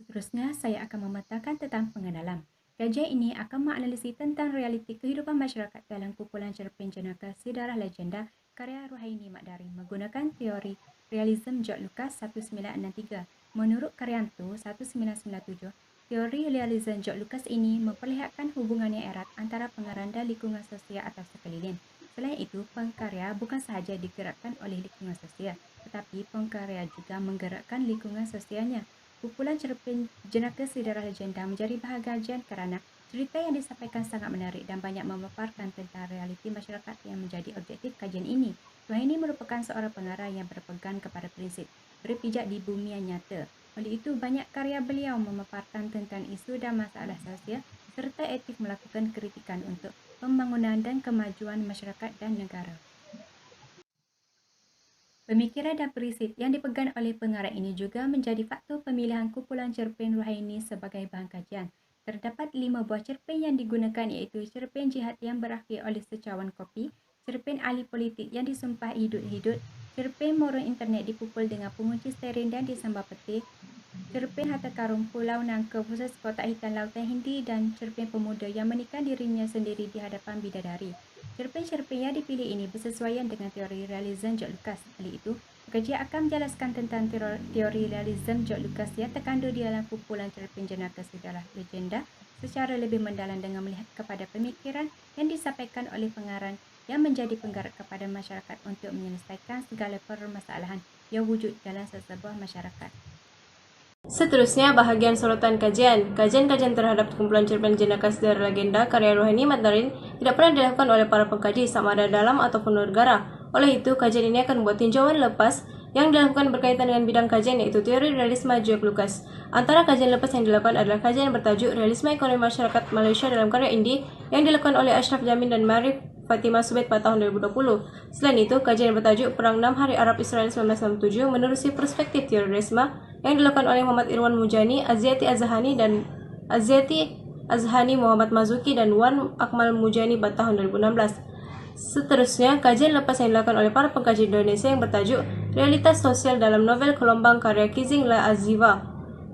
Seterusnya, saya akan memetakan tentang pengenalan. Kajian ini akan menganalisis tentang realiti kehidupan masyarakat dalam kumpulan cerpen jenaka sejarah legenda karya Ruhaini Madarin menggunakan teori realism George Lucas 1963. Menurut Karyanto 1997, teori realism George Lucas ini memperlihatkan hubungan yang erat antara pengarang dan lingkungan sosial atau sekeliling. Selain itu, pengkarya bukan sahaja digerakkan oleh lingkungan sosial, tetapi pengkarya juga menggerakkan lingkungan sosialnya. Kumpulan cerpen jenaka sejarah legenda menjadi bahagian kerana cerita yang disampaikan sangat menarik dan banyak memaparkan tentang realiti masyarakat yang menjadi objektif kajian ini. Ruhaini merupakan seorang pengarang yang berpegang kepada prinsip berpijak di bumi yang nyata. Oleh itu, banyak karya beliau memaparkan tentang isu dan masalah sosial serta aktif melakukan kritikan untuk pembangunan dan kemajuan masyarakat dan negara. Pemikiran dan prinsip yang dipegang oleh pengarang ini juga menjadi faktor pemilihan kumpulan cerpen Ruhaini sebagai bahan kajian. Terdapat 5 buah cerpen yang digunakan iaitu cerpen jihad yang berakhir oleh secawan kopi, cerpen ahli politik yang disumpah hidup-hidup, cerpen moron internet dipukul dengan pengunci steering dan disambar peti, cerpen harta karun Pulau Nangka khusus Kotak Hitam Lautan Hindi dan cerpen pemuda yang menikah dirinya sendiri di hadapan bidadari. Cerpen-cerpen yang dipilih ini bersesuaian dengan teori realism George Lucas. Oleh itu, pekerja akan menjelaskan tentang teori realism George Lucas yang terkandung di dalam kumpulan cerpen jenaka sejarah legenda secara lebih mendalam dengan melihat kepada pemikiran yang disampaikan oleh pengarang yang menjadi penggerak kepada masyarakat untuk menyelesaikan segala permasalahan yang wujud dalam sesebuah masyarakat. Seterusnya, bahagian sorotan kajian. Kajian-kajian terhadap kumpulan cerpen jenaka sejarah legenda karya Ruhaini Madarin tidak pernah dilakukan oleh para pengkaji sama ada dalam ataupun luar negara. Oleh itu, kajian ini akan membuat tinjauan lepas yang dilakukan berkaitan dengan bidang kajian yaitu teori realisme George Lucas. Antara kajian lepas yang dilakukan adalah kajian yang bertajuk Realisme Ekonomi Masyarakat Malaysia dalam karya Indi yang dilakukan oleh Ashraf Jamin dan Marif Fatimah Subed pada tahun 2020. Selain itu, kajian yang bertajuk Perang 6 Hari Arab Israel 1967 menerusi perspektif teori realisme yang dilakukan oleh Muhammad Irwan Mujani, Aziati Azhani, Muhammad Mazuki dan Wan Akmal Mujani pada tahun 2016. Seterusnya, kajian lepas yang dilakukan oleh para pengkaji Indonesia yang bertajuk Realitas Sosial dalam Novel Gelombang karya Kizing La Aziva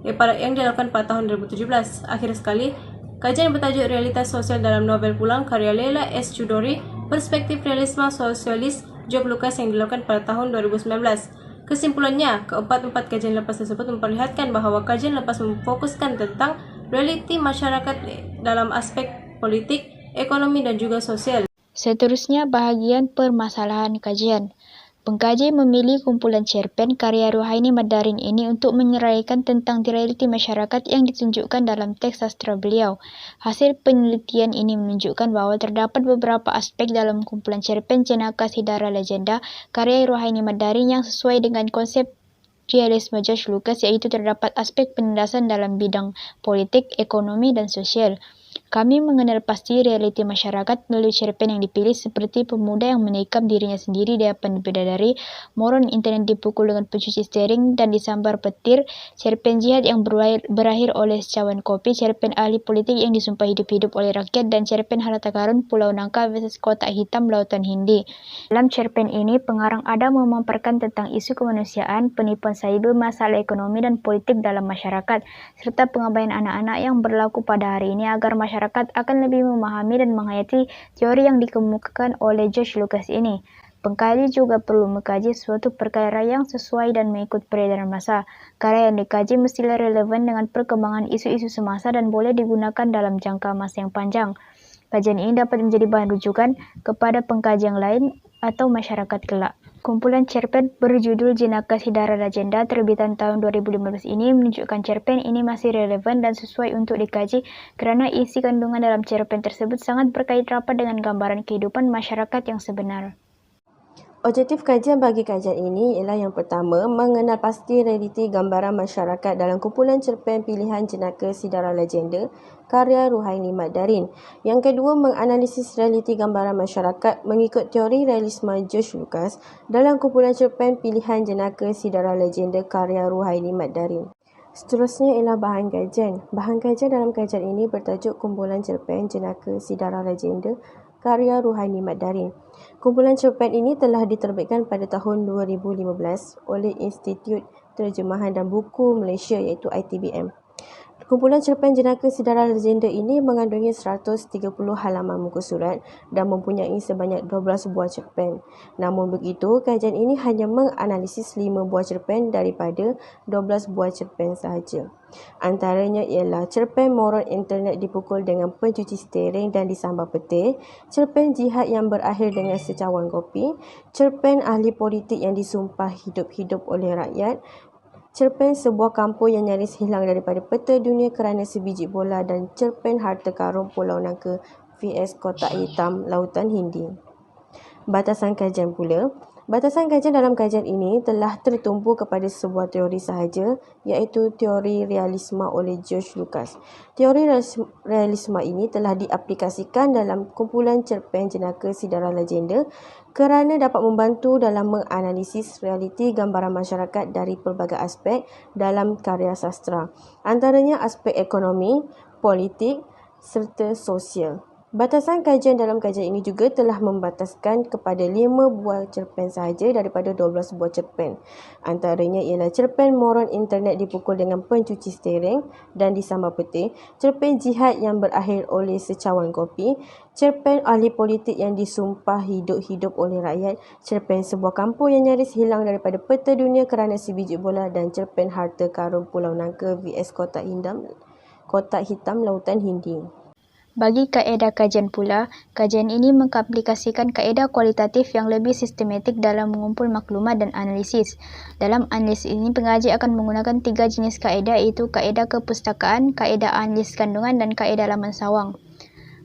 yang dilakukan pada tahun 2017. Akhir sekali, kajian yang bertajuk Realitas Sosial dalam Novel Pulang karya Leila S. Chudori, Perspektif Realisme Sosialis George Lucas yang dilakukan pada tahun 2019. Kesimpulannya, keempat-empat kajian lepas tersebut memperlihatkan bahawa kajian lepas memfokuskan tentang realiti masyarakat dalam aspek politik, ekonomi dan juga sosial. Seterusnya, bahagian permasalahan kajian. Pengkaji memilih kumpulan cerpen karya Ruhaini Madarin ini untuk menyeraikan tentang realiti masyarakat yang ditunjukkan dalam teks sastra beliau. Hasil penelitian ini menunjukkan bahawa terdapat beberapa aspek dalam kumpulan cerpen jenaka sejarah legenda karya Ruhaini Madarin yang sesuai dengan konsep realisme George Lucas, iaitu terdapat aspek penindasan dalam bidang politik, ekonomi dan sosial. Kami mengenal pasti realiti masyarakat melalui cerpen yang dipilih seperti pemuda yang menikam dirinya sendiri di hadapan bidadari, moron internet dipukul dengan pencuci steering dan disambar petir, cerpen jihad yang berakhir oleh secawan kopi, cerpen ahli politik yang disumpah hidup-hidup oleh rakyat, dan cerpen harta karun Pulau Nangka versus Kotak Hitam Lautan Hindi. Dalam cerpen ini, pengarang ada memaparkan tentang isu kemanusiaan, penipuan cyber, masalah ekonomi dan politik dalam masyarakat, serta pengabaian anak-anak yang berlaku pada hari ini agar masyarakat akan lebih memahami dan menghayati teori yang dikemukakan oleh George Lucas ini. Pengkaji juga perlu mengkaji suatu perkara yang sesuai dan mengikut peredaran masa. Karya yang dikaji mestilah relevan dengan perkembangan isu-isu semasa dan boleh digunakan dalam jangka masa yang panjang. Kajian ini dapat menjadi bahan rujukan kepada pengkaji yang lain atau masyarakat kelak. Kumpulan cerpen berjudul Jenaka Sejarah Legenda terbitan tahun 2015 ini menunjukkan cerpen ini masih relevan dan sesuai untuk dikaji kerana isi kandungan dalam cerpen tersebut sangat berkait rapat dengan gambaran kehidupan masyarakat yang sebenar. Objektif kajian bagi kajian ini ialah yang pertama, mengenal pasti realiti gambaran masyarakat dalam kumpulan cerpen pilihan jenaka sejarah legenda karya Ruhaini Madarin. Yang kedua, menganalisis realiti gambaran masyarakat mengikut teori realisme George Lucas dalam kumpulan cerpen pilihan jenaka sejarah legenda karya Ruhaini Madarin. Seterusnya ialah bahan kajian. Bahan kajian dalam kajian ini bertajuk kumpulan cerpen jenaka sejarah legenda karya Ruhaini Madarin. Kumpulan cerpen ini telah diterbitkan pada tahun 2015 oleh Institut Terjemahan dan Buku Malaysia iaitu ITBM. Kumpulan cerpen jenaka Sidara Legenda ini mengandungi 130 halaman muka surat dan mempunyai sebanyak 12 buah cerpen. Namun begitu, kajian ini hanya menganalisis 5 buah cerpen daripada 12 buah cerpen sahaja. Antaranya ialah cerpen moron internet dipukul dengan pencuci steering dan disambar petir, cerpen jihad yang berakhir dengan secawan kopi, cerpen ahli politik yang disumpah hidup-hidup oleh rakyat, cerpen sebuah kampung yang nyaris hilang daripada peta dunia kerana sebiji bola dan cerpen harta karun Pulau Nangka vs Kotak Hitam Lautan Hindi. Batasan kajian pula. Batasan kajian dalam kajian ini telah tertumpu kepada sebuah teori sahaja, iaitu teori realisme oleh George Lucas. Teori realisme ini telah diaplikasikan dalam kumpulan cerpen jenaka Sidara Legenda kerana dapat membantu dalam menganalisis realiti gambaran masyarakat dari pelbagai aspek dalam karya sastra, antaranya aspek ekonomi, politik serta sosial. Batasan kajian dalam kajian ini juga telah membataskan kepada 5 buah cerpen sahaja daripada 12 buah cerpen. Antaranya ialah cerpen moron internet dipukul dengan pencuci steering dan disambar petir, cerpen jihad yang berakhir oleh secawan kopi, cerpen ahli politik yang disumpah hidup-hidup oleh rakyat, cerpen sebuah kampung yang nyaris hilang daripada peta dunia kerana sebiji bola dan cerpen harta karun Pulau Nangka vs Kotak Hitam Lautan Hindi. Bagi kaedah kajian pula, kajian ini mengaplikasikan kaedah kualitatif yang lebih sistematik dalam mengumpul maklumat dan analisis. Dalam analisis ini, pengaji akan menggunakan 3 jenis kaedah, iaitu kaedah kepustakaan, kaedah analisis kandungan dan kaedah laman sawang.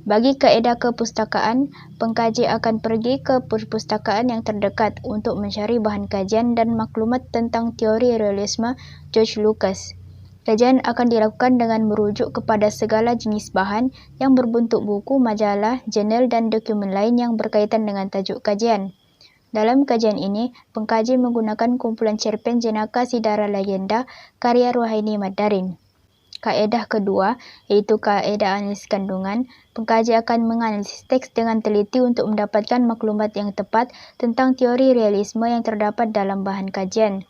Bagi kaedah kepustakaan, pengkaji akan pergi ke perpustakaan yang terdekat untuk mencari bahan kajian dan maklumat tentang teori realisme George Lucas. Kajian akan dilakukan dengan merujuk kepada segala jenis bahan yang berbentuk buku, majalah, jurnal dan dokumen lain yang berkaitan dengan tajuk kajian. Dalam kajian ini, pengkaji menggunakan kumpulan cerpen jenaka Sidara Legenda karya Ruhaini Madarin. Kaedah kedua, iaitu kaedah analisis kandungan, pengkaji akan menganalisis teks dengan teliti untuk mendapatkan maklumat yang tepat tentang teori realisme yang terdapat dalam bahan kajian.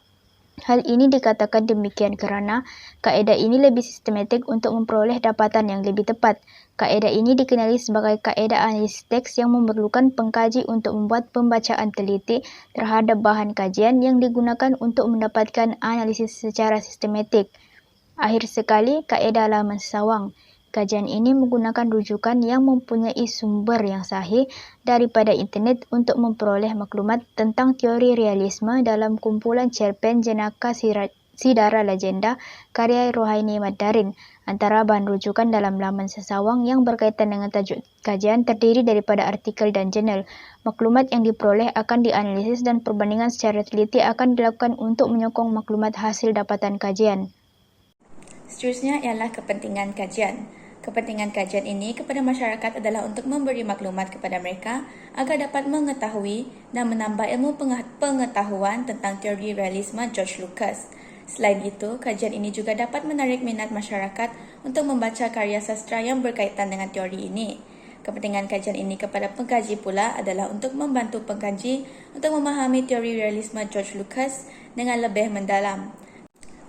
Hal ini dikatakan demikian kerana kaedah ini lebih sistematik untuk memperoleh dapatan yang lebih tepat. Kaedah ini dikenali sebagai kaedah analisis teks yang memerlukan pengkaji untuk membuat pembacaan teliti terhadap bahan kajian yang digunakan untuk mendapatkan analisis secara sistematik. Akhir sekali, kaedah laman sawang. Kajian ini menggunakan rujukan yang mempunyai sumber yang sahih daripada internet untuk memperoleh maklumat tentang teori realisme dalam kumpulan cerpen jenaka Sidara Legenda karya Ruhaini Madarin. Antara bahan rujukan dalam laman sesawang yang berkaitan dengan tajuk kajian terdiri daripada artikel dan jurnal. Maklumat yang diperoleh akan dianalisis dan perbandingan secara teliti akan dilakukan untuk menyokong maklumat hasil dapatan kajian. Seterusnya ialah kepentingan kajian. Kepentingan kajian ini kepada masyarakat adalah untuk memberi maklumat kepada mereka agar dapat mengetahui dan menambah ilmu pengetahuan tentang teori realisme George Lucas. Selain itu, kajian ini juga dapat menarik minat masyarakat untuk membaca karya sastra yang berkaitan dengan teori ini. Kepentingan kajian ini kepada pengkaji pula adalah untuk membantu pengkaji untuk memahami teori realisme George Lucas dengan lebih mendalam.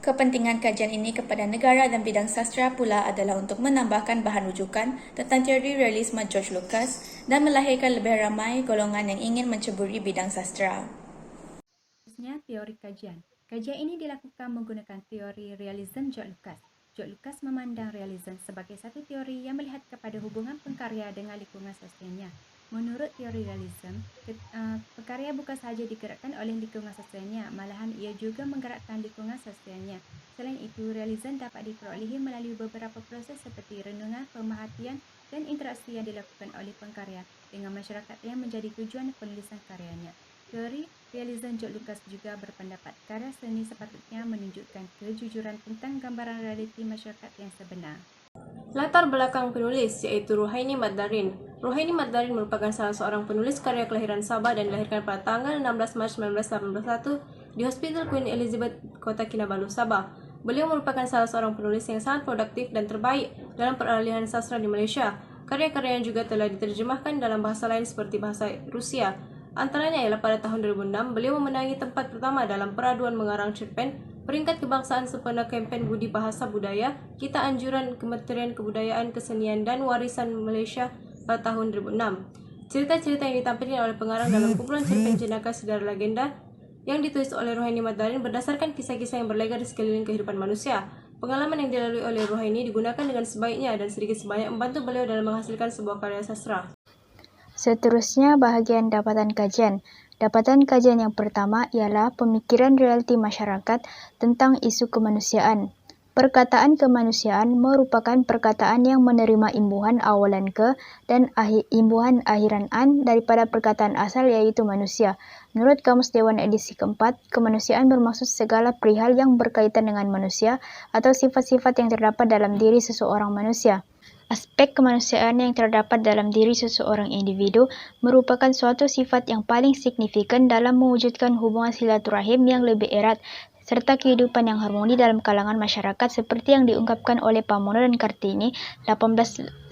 Kepentingan kajian ini kepada negara dan bidang sastra pula adalah untuk menambahkan bahan rujukan tentang teori realisme George Lucas dan melahirkan lebih ramai golongan yang ingin menceburi bidang sastra. Seterusnya, teori kajian. Kajian ini dilakukan menggunakan teori realisme George Lucas. George Lucas memandang realisme sebagai satu teori yang melihat kepada hubungan pengkarya dengan lingkungan sosialnya. Menurut teori realisme, pekarya bukan sahaja digerakkan oleh lingkungan sosialnya, malahan ia juga menggerakkan lingkungan sosialnya. Selain itu, realisme dapat diperolehi melalui beberapa proses seperti renungan, pemerhatian dan interaksi yang dilakukan oleh pengkarya dengan masyarakat yang menjadi tujuan penulisan karyanya. Teori realisme George Lucas juga berpendapat karya seni sepatutnya menunjukkan kejujuran tentang gambaran realiti masyarakat yang sebenar. Latar belakang penulis iaitu Ruhaini Madarin. Ruhaini Madarin merupakan salah seorang penulis karya kelahiran Sabah dan dilahirkan pada tanggal 16 Mac 1981 di Hospital Queen Elizabeth, Kota Kinabalu, Sabah. Beliau merupakan salah seorang penulis yang sangat produktif dan terbaik dalam peralihan sastra di Malaysia. Karya-karyanya juga telah diterjemahkan dalam bahasa lain seperti bahasa Rusia. Antaranya ialah pada tahun 2006, beliau memenangi tempat pertama dalam peraduan mengarang cerpen Peringkat kebangsaan sempena kempen Budi Bahasa Budaya, kita anjuran Kementerian Kebudayaan, Kesenian dan Warisan Malaysia pada tahun 2006. Cerita-cerita yang ditampilkan oleh pengarang dalam kumpulan cerpen Jenaka Sejarah Legenda yang ditulis oleh Ruhaini Madarin berdasarkan kisah-kisah yang berlega di sekeliling kehidupan manusia. Pengalaman yang dilalui oleh Ruhaini digunakan dengan sebaiknya dan sedikit sebanyak membantu beliau dalam menghasilkan sebuah karya sastra. Seterusnya, bahagian dapatan kajian. Dapatan kajian yang pertama ialah pemikiran realiti masyarakat tentang isu kemanusiaan. Perkataan kemanusiaan merupakan perkataan yang menerima imbuhan awalan ke dan imbuhan akhiran an daripada perkataan asal iaitu manusia. Menurut Kamus Dewan edisi keempat, kemanusiaan bermaksud segala perihal yang berkaitan dengan manusia atau sifat-sifat yang terdapat dalam diri seseorang manusia. Aspek kemanusiaan yang terdapat dalam diri seseorang individu merupakan suatu sifat yang paling signifikan dalam mewujudkan hubungan silaturahim yang lebih erat serta kehidupan yang harmoni dalam kalangan masyarakat seperti yang diungkapkan oleh Pamono dan Kartini 1984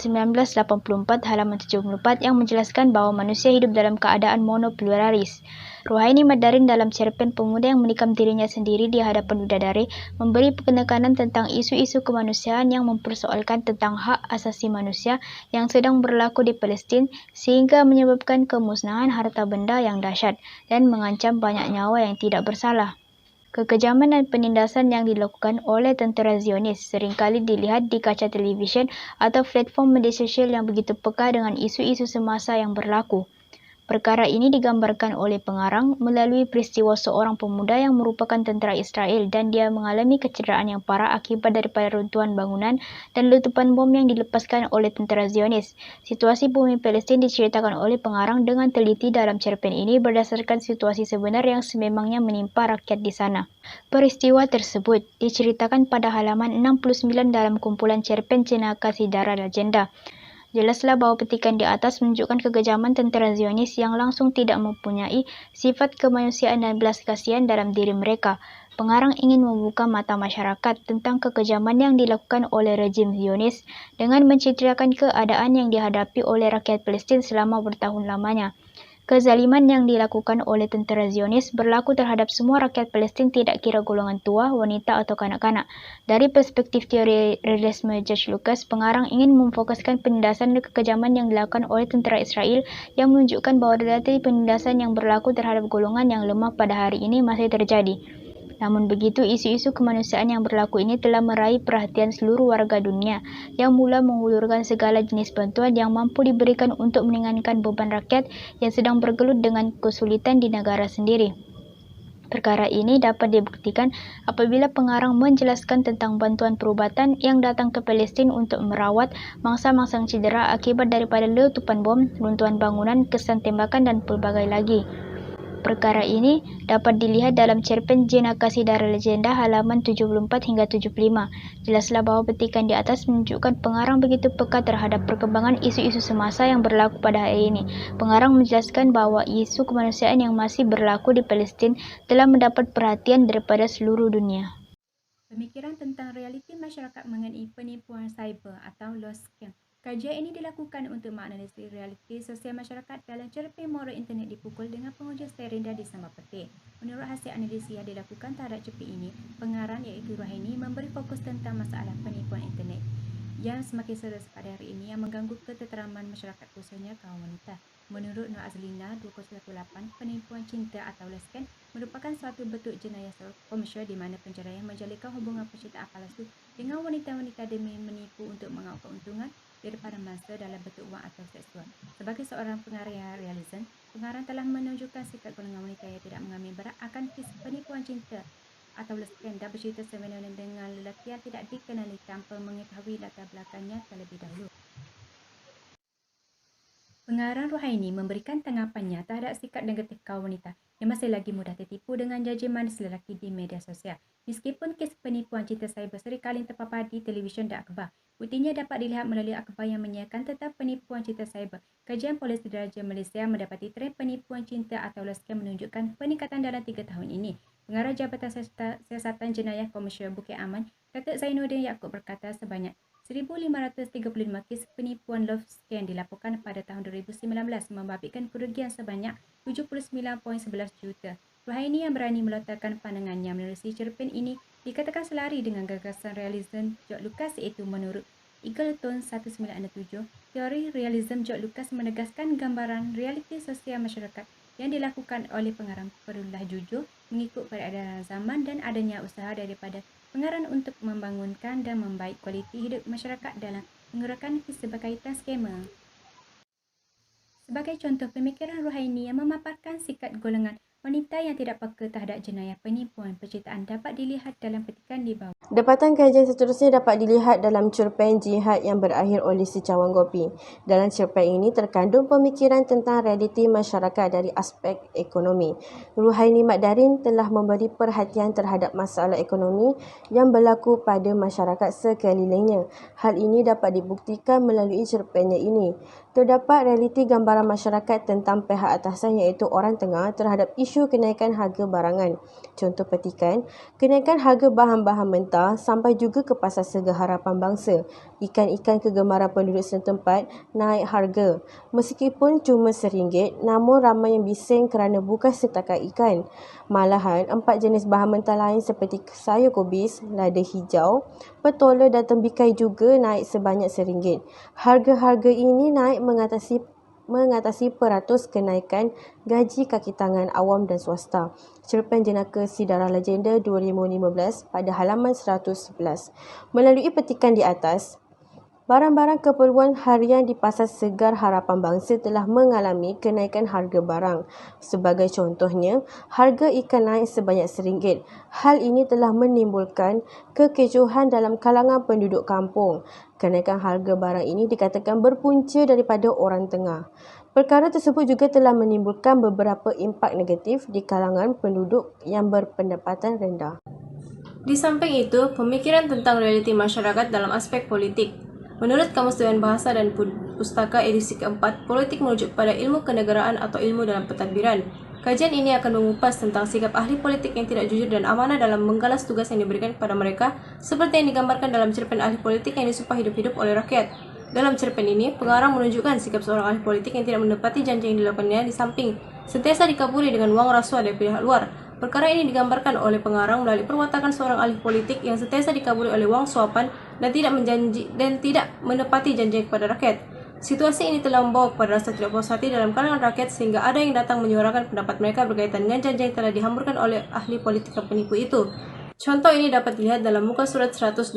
halaman 74 yang menjelaskan bahwa manusia hidup dalam keadaan monopluralis. Ruhaini Madarin dalam cerpen Pemuda yang Menikam Dirinya Sendiri di Hadapan Bidadari memberi penekanan tentang isu-isu kemanusiaan yang mempersoalkan tentang hak asasi manusia yang sedang berlaku di Palestin sehingga menyebabkan kemusnahan harta benda yang dahsyat dan mengancam banyak nyawa yang tidak bersalah. Kekejaman dan penindasan yang dilakukan oleh tentera Zionis seringkali dilihat di kaca televisyen atau platform media sosial yang begitu peka dengan isu-isu semasa yang berlaku. Perkara ini digambarkan oleh pengarang melalui peristiwa seorang pemuda yang merupakan tentera Israel dan dia mengalami kecederaan yang parah akibat daripada runtuhan bangunan dan letupan bom yang dilepaskan oleh tentera Zionis. Situasi bumi Palestin diceritakan oleh pengarang dengan teliti dalam cerpen ini berdasarkan situasi sebenar yang sememangnya menimpa rakyat di sana. Peristiwa tersebut diceritakan pada halaman 69 dalam kumpulan cerpen Jenaka Sejarah Legenda. Jelaslah bahwa petikan di atas menunjukkan kekejaman tentera Zionis yang langsung tidak mempunyai sifat kemanusiaan dan belas kasihan dalam diri mereka. Pengarang ingin membuka mata masyarakat tentang kekejaman yang dilakukan oleh rejim Zionis dengan menceritakan keadaan yang dihadapi oleh rakyat Palestin selama bertahun lamanya. Kezaliman yang dilakukan oleh tentera Zionis berlaku terhadap semua rakyat Palestin tidak kira golongan tua, wanita atau kanak-kanak. Dari perspektif teori realisme George Lucas, pengarang ingin memfokuskan penindasan dan kekejaman yang dilakukan oleh tentera Israel yang menunjukkan bahwa relasi penindasan yang berlaku terhadap golongan yang lemah pada hari ini masih terjadi. Namun begitu, isu-isu kemanusiaan yang berlaku ini telah meraih perhatian seluruh warga dunia yang mula menghulurkan segala jenis bantuan yang mampu diberikan untuk meringankan beban rakyat yang sedang bergelut dengan kesulitan di negara sendiri. Perkara ini dapat dibuktikan apabila pengarang menjelaskan tentang bantuan perubatan yang datang ke Palestin untuk merawat mangsa-mangsa yang cedera akibat daripada letupan bom, runtuhan bangunan, kesan tembakan dan pelbagai lagi. Perkara ini dapat dilihat dalam cerpen Jenaka Sejarah Legenda halaman 74 hingga 75. Jelaslah bahwa petikan di atas menunjukkan pengarang begitu peka terhadap perkembangan isu-isu semasa yang berlaku pada hari ini. Pengarang menjelaskan bahwa isu kemanusiaan yang masih berlaku di Palestin telah mendapat perhatian daripada seluruh dunia. Pemikiran tentang realiti masyarakat mengenai penipuan cyber atau lost scam. Kajian ini dilakukan untuk menganalisis realiti sosial masyarakat dalam cerpen moral internet dipukul dengan penghujung seri rendah di Sambal Petir. Menurut hasil analisis yang dilakukan terhadap cerpen ini, pengarang iaitu Ruhaini memberi fokus tentang masalah penipuan internet yang semakin serius pada hari ini yang mengganggu ketenteraman masyarakat khususnya kaum wanita. Menurut Nur Azlina 2018, penipuan cinta atau lost scam merupakan suatu bentuk jenayah komersial di mana penceraian menjalinkan hubungan percintaan palsu dengan wanita-wanita demi menipu untuk mengauk keuntungan daripada masa dalam bentuk wang atau seksual. Sebagai seorang pengarang realism, pengarang telah menunjukkan sikap golongan wanita yang tidak mengambil berat akan kisah penipuan cinta atau lost scam dan bercerita sebenarnya dengan lelaki yang tidak dikenali tanpa mengetahui latar belakangnya terlebih dahulu. Pengarang Ruhaini memberikan tanggapannya terhadap sikap negatif kaum wanita yang masih lagi mudah tertipu dengan janji manis lelaki di media sosial. Meskipun kes penipuan cinta cyber seringkali terpapar di televisyen dan akhbar, buktinya dapat dilihat melalui akhbar yang menyiarkan tentang penipuan cinta cyber. Kajian Polis Diraja Malaysia mendapati trend penipuan cinta atau lost scam menunjukkan peningkatan dalam 3 tahun ini. Pengarah Jabatan Siasatan Jenayah Komersial Bukit Aman, Datuk Zainuddin Yaakob berkata sebanyak 1,535 kes penipuan love scam dilaporkan pada tahun 2019 membabitkan kerugian sebanyak 79.11 juta. Ruhaini yang berani melontarkan pandangannya menerusi cerpen ini dikatakan selari dengan gagasan realisme George Lucas, iaitu menurut Eagleton 1967, teori realisme George Lucas menegaskan gambaran realiti sosial masyarakat yang dilakukan oleh pengarang perlulah jujur, mengikut peredaran zaman dan adanya usaha daripada pengarang untuk membangunkan dan membaik kualiti hidup masyarakat dalam mengurangkan keserbakaitan skema. Sebagai contoh, pemikiran Ruhaini yang memaparkan sikap golongan wanita yang tidak peka terhadap jenayah penipuan penceritaan dapat dilihat dalam petikan di bawah. Dapatan kajian seterusnya dapat dilihat dalam cerpen Jihad yang berakhir oleh si Cawan Gopi. Dalam cerpen ini terkandung pemikiran tentang realiti masyarakat dari aspek ekonomi. Ruhaini Mat Darin telah memberi perhatian terhadap masalah ekonomi yang berlaku pada masyarakat sekelilingnya. Hal ini dapat dibuktikan melalui cerpennya ini. Terdapat realiti gambaran masyarakat tentang pihak atasan iaitu orang tengah terhadap isu kenaikan harga barangan. Contoh petikan, kenaikan harga bahan-bahan mentah sampai juga ke pasar Segar Harapan Bangsa. Ikan-ikan kegemaran penduduk setempat naik harga. Meskipun cuma RM1, namun ramai yang bising kerana bukan setakat ikan. Malahan, 4 jenis bahan mentah lain seperti sayur kubis, lada hijau, petola dan tembikai juga naik sebanyak RM1. Harga-harga ini naik mengatasi peratus kenaikan gaji kaki tangan awam dan swasta. Cerpen Jenaka Si Darah Legenda 2015 pada halaman 111. Melalui petikan di atas, barang-barang keperluan harian di Pasar Segar Harapan Bangsa telah mengalami kenaikan harga barang. Sebagai contohnya, harga ikan naik sebanyak RM1. Hal ini telah menimbulkan kekecohan dalam kalangan penduduk kampung. Kenaikan harga barang ini dikatakan berpunca daripada orang tengah. Perkara tersebut juga telah menimbulkan beberapa impak negatif di kalangan penduduk yang berpendapatan rendah. Di samping itu, pemikiran tentang realiti masyarakat dalam aspek politik. Menurut Kamus Dewan Bahasa dan Pustaka edisi keempat, politik merujuk pada ilmu kenegaraan atau ilmu dalam pentadbiran. Kajian ini akan mengupas tentang sikap ahli politik yang tidak jujur dan amanah dalam menggalas tugas yang diberikan kepada mereka, seperti yang digambarkan dalam cerpen ahli politik yang disumpah hidup-hidup oleh rakyat. Dalam cerpen ini, pengarang menunjukkan sikap seorang ahli politik yang tidak menepati janji yang dilakukannya di samping sentiasa dikabuli dengan wang rasuah dari pihak luar. Perkara ini digambarkan oleh pengarang melalui perwatakan seorang ahli politik yang sentiasa dikabuli oleh wang suapan dan tidak menepati janji kepada rakyat. Situasi ini telah membawa kepada rasa tidak puas hati dalam kalangan rakyat sehingga ada yang datang menyuarakan pendapat mereka berkaitan dengan janji yang telah dihamburkan oleh ahli politik penipu itu. Contoh ini dapat dilihat dalam muka surat 127.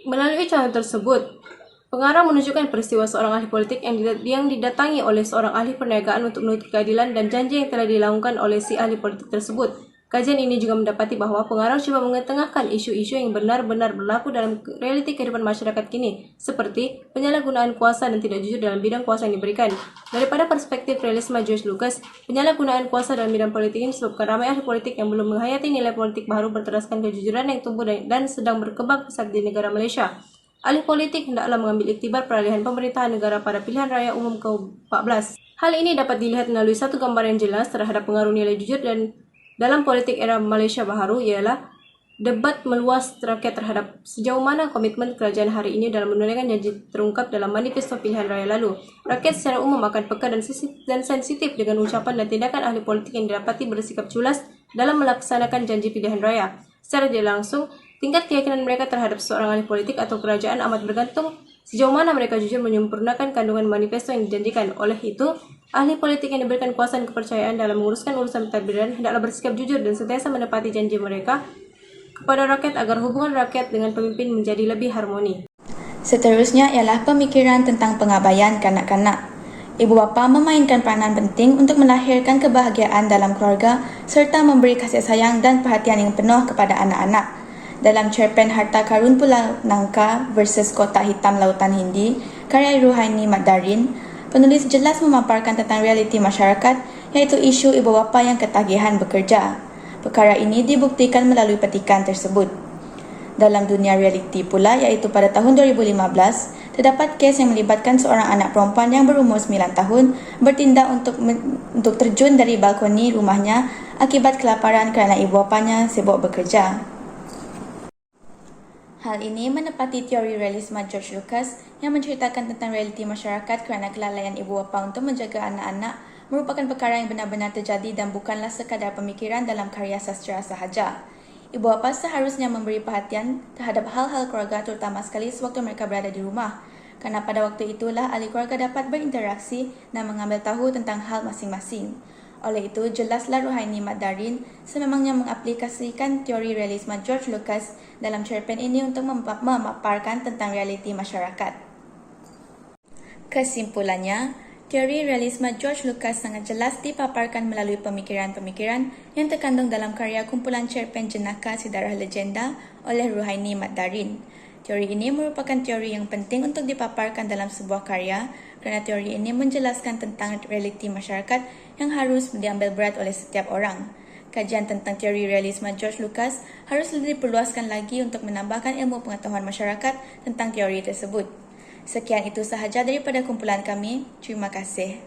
Melalui contoh tersebut, pengarang menunjukkan peristiwa seorang ahli politik yang didatangi oleh seorang ahli perniagaan untuk menuntut keadilan dan janji yang telah dilakukan oleh si ahli politik tersebut. Kajian ini juga mendapati bahawa pengarang cuba mengetengahkan isu-isu yang benar-benar berlaku dalam realiti kehidupan masyarakat kini, seperti penyalahgunaan kuasa dan tidak jujur dalam bidang kuasa yang diberikan. Daripada perspektif realisme George Lucas, penyalahgunaan kuasa dalam bidang politik ini disebabkan ramai ahli politik yang belum menghayati nilai politik baru berteraskan kejujuran yang tumbuh dan sedang berkembang pesat di negara Malaysia. Ahli politik hendaklah mengambil iktibar peralihan pemerintahan negara pada pilihan raya umum ke-14. Hal ini dapat dilihat melalui satu gambaran yang jelas terhadap pengaruh nilai jujur dan dalam politik era Malaysia baharu ialah debat meluas rakyat terhadap sejauh mana komitmen kerajaan hari ini dalam menunaikan janji terungkap dalam manifesto pilihan raya lalu. Rakyat secara umum akan peka dan sensitif dengan ucapan dan tindakan ahli politik yang didapati bersikap culas dalam melaksanakan janji pilihan raya. Secara tidak langsung, tingkat keyakinan mereka terhadap seorang ahli politik atau kerajaan amat bergantung sejauh mana mereka jujur menyempurnakan kandungan manifesto yang dijanjikan. Oleh itu, ahli politik yang diberikan kuasa dan kepercayaan dalam menguruskan urusan pentadbiran hendaklah bersikap jujur dan sentiasa menepati janji mereka kepada rakyat agar hubungan rakyat dengan pemimpin menjadi lebih harmoni. Seterusnya ialah pemikiran tentang pengabaian kanak-kanak. Ibu bapa memainkan peranan penting untuk melahirkan kebahagiaan dalam keluarga serta memberi kasih sayang dan perhatian yang penuh kepada anak-anak. Dalam cerpen Harta Karun Pulau Nangka versus Kotak Hitam Lautan Hindi, karya Ruhaini Mat Darin, penulis jelas memaparkan tentang realiti masyarakat, iaitu isu ibu bapa yang ketagihan bekerja. Perkara ini dibuktikan melalui petikan tersebut. Dalam dunia realiti pula, iaitu pada tahun 2015, terdapat kes yang melibatkan seorang anak perempuan yang berumur 9 tahun bertindak untuk terjun dari balkoni rumahnya akibat kelaparan kerana ibu bapanya sibuk bekerja. Hal ini menepati teori realisme George Lucas yang menceritakan tentang realiti masyarakat kerana kelalaian ibu bapa untuk menjaga anak-anak merupakan perkara yang benar-benar terjadi dan bukanlah sekadar pemikiran dalam karya sastera sahaja. Ibu bapa seharusnya memberi perhatian terhadap hal-hal keluarga terutama sekali sewaktu mereka berada di rumah. Kerana pada waktu itulah ahli keluarga dapat berinteraksi dan mengambil tahu tentang hal masing-masing. Oleh itu, jelaslah Ruhaini Mat Darin sememangnya mengaplikasikan teori realisme George Lucas dalam cerpen ini untuk memaparkan tentang realiti masyarakat. Kesimpulannya, teori realisme George Lucas sangat jelas dipaparkan melalui pemikiran-pemikiran yang terkandung dalam karya kumpulan cerpen jenaka Sejarah Legenda oleh Ruhaini Mat Darin. Teori ini merupakan teori yang penting untuk dipaparkan dalam sebuah karya kerana teori ini menjelaskan tentang realiti masyarakat yang harus diambil berat oleh setiap orang. Kajian tentang teori realisme George Lucas harus diperluaskan lagi untuk menambahkan ilmu pengetahuan masyarakat tentang teori tersebut. Sekian itu sahaja daripada kumpulan kami. Terima kasih.